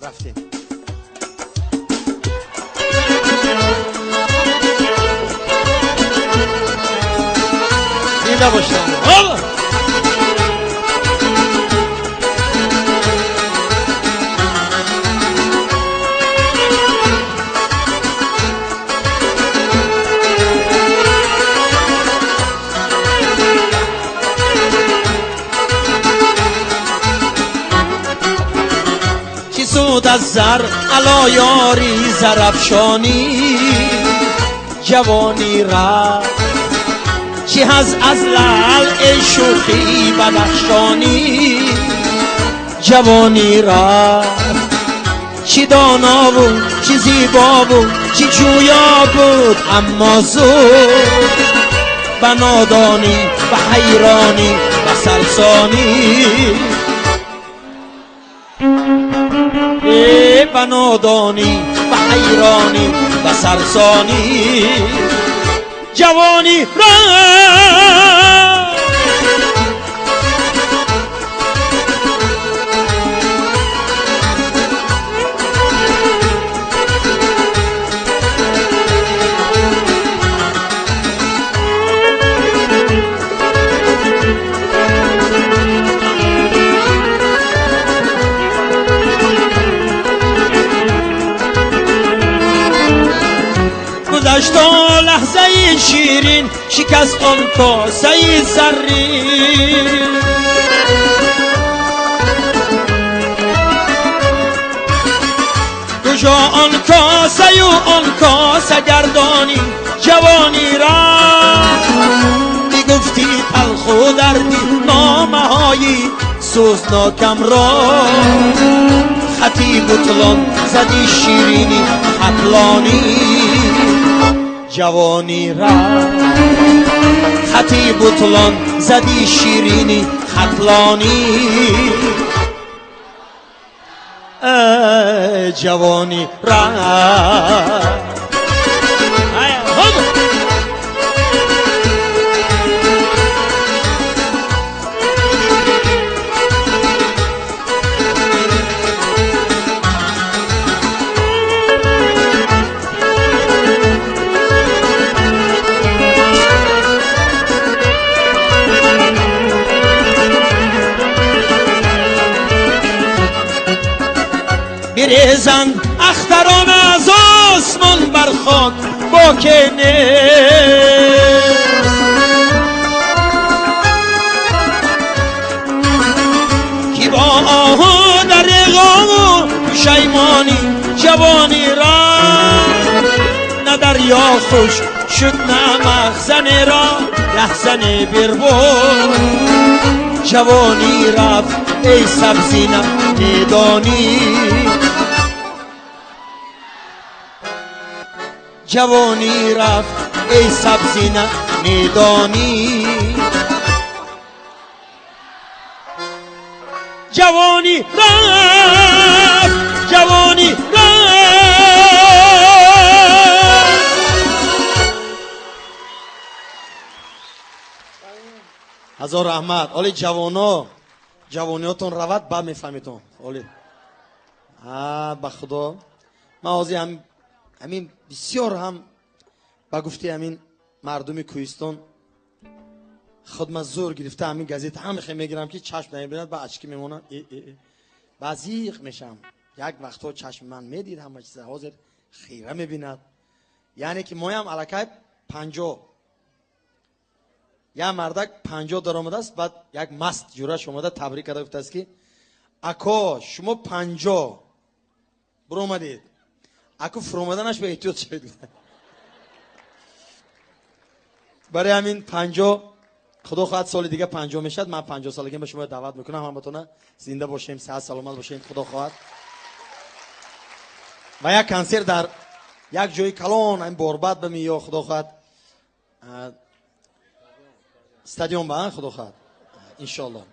رفتیم. زنده باشم. سود از زر علا یاری زرافشانی جوانی را چی هز از لعل ای شوخی بدخشانی جوانی را چی دانا بود چی زیبا بود چی جویا بود اما زود به نادانی به حیرانی به سرسانی به نادانی به حیرانی به سرسانی جوانی را گذشت لحظه شیرین شکست آن کاسه زرین کجا آن کاسه و آن کاسه گردانی جوانی را میگفتی تلخ و دردی نامه های سوزناکم را خطی بطلان زدی شیرینی خطلانی جوانی را خطی بطلان زدی شیرینی خطلانی جوانی را بریزند اختران از آسمان بر خاک با که کی با آه در غم و پشیمانی جوانی را نه دریا خوش شد نه مخزن را لحظن بربود جوانی رفت ای سبزی نمیدانی جوانی رفت ای سبزی نمیدانی جوانی رفت جوانی رفت هزار رحمت. اولی جوانیاتون روید بعد میفهمیتون. اولی به خدا من آزی همین بسیار هم با گفتی همین مردم کوهستان خودم زور گرفته همین گازیت هم خیلی میگیرم که چشم نمیبیند با اچکی میمونم بازیق میشم. یک وقتا چشم من میدید همه چیز حاضر خیره میبیند. یعنی که ما هم علاقه 50 یا مردک 50 در آمده است. بعد یک مست جورش اومده تبریک کرده گفته است که اکا شما 50 برو اومدید اکو فرومدنش به احتیاط شد. برای همین 50 خدا خواهد سال دیگه 50 میشد من 50 سالگی به شما دعوت میکنم همتون زنده باشیم صحت سلامت باشین خدا خواهد. و یک کنسرت در یک جای کلان این بوربت بمی یا خدا خواهد استادیوم با خدا خواهد ان شاء الله.